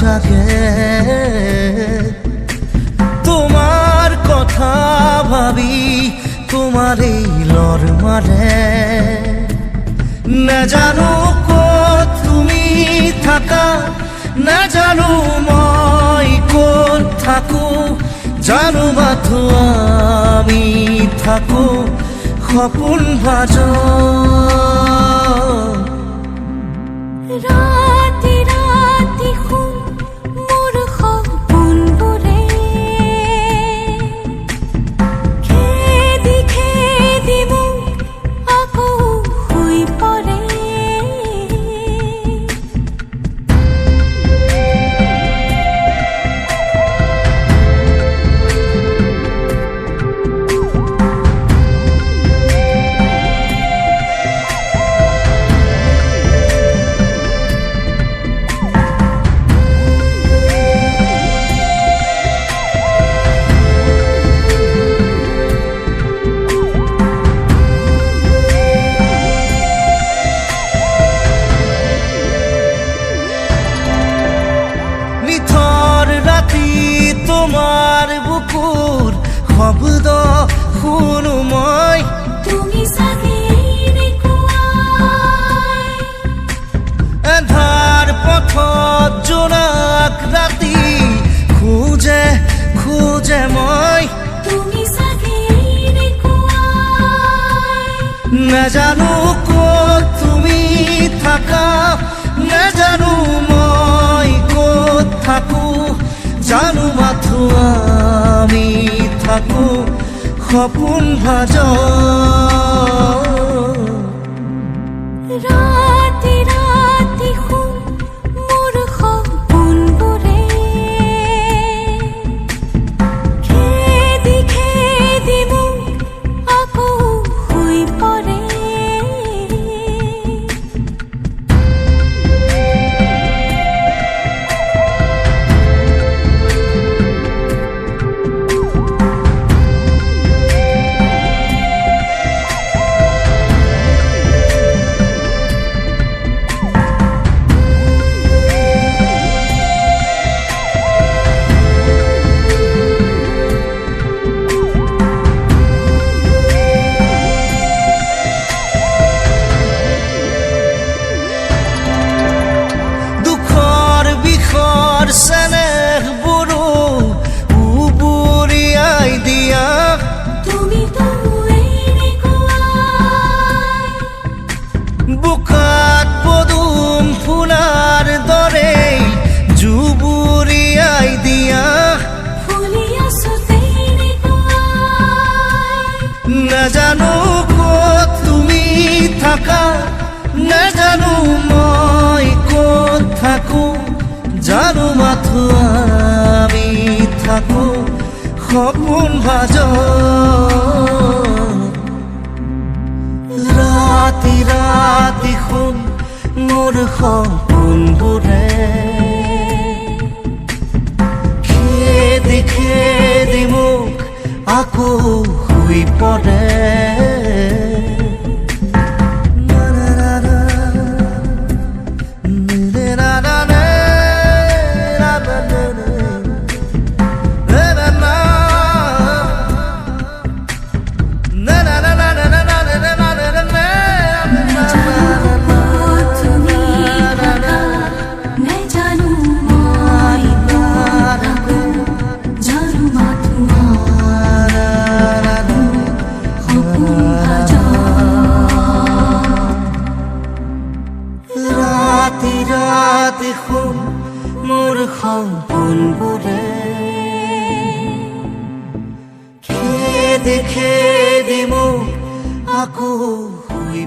জাগে তোমার কথা ভাবি তোমার এই লর মারে না জানো কত তুমি থাকা না জানো মই কত থাকো জানো মাথো আমি থাকো সপোন ভাজ ৰাতি ৰাতি শুন মোৰ সপোনবোৰে খেদি খেদি মোক আকৌ শুই পৰে তোমাৰ বুকুৰ শব্দ শুনো মই তুমি চাগে এন্ধাৰ পথত জোনাক ৰাতি খোজে খোজে মই তুমি চাগে নাজানো ক'ত তুমি থাকা নাজানো মই ক'ত থাকো জানো মাথো আমি থাকো সপোন ভাজ ৰাতি ৰাতি শুন মোৰ সপোনবোৰে খেদি খেদি মোক আকৌ শুই পৰে চেনেহ বুড়ো উবুৰিয়াই দিয়া তুমি তো বোকাত পদুম ফুলাৰ দৰে জুবুৰিয়াই দিয়া ফুলি আছো নাজানো ক'ত তুমি থাকা নাজানো মই ক'ত থাকো জানো মাথো আমি থাকো সপোন ভাজ ৰাতি ৰাতি শুন মোৰ সপোনবোৰে খেদি খেদি মোক আকৌ শুই পৰে ৰাতি ৰাতি শুন মোৰ সপোনবোৰে খেদি খেদি মোক আকৌ শুই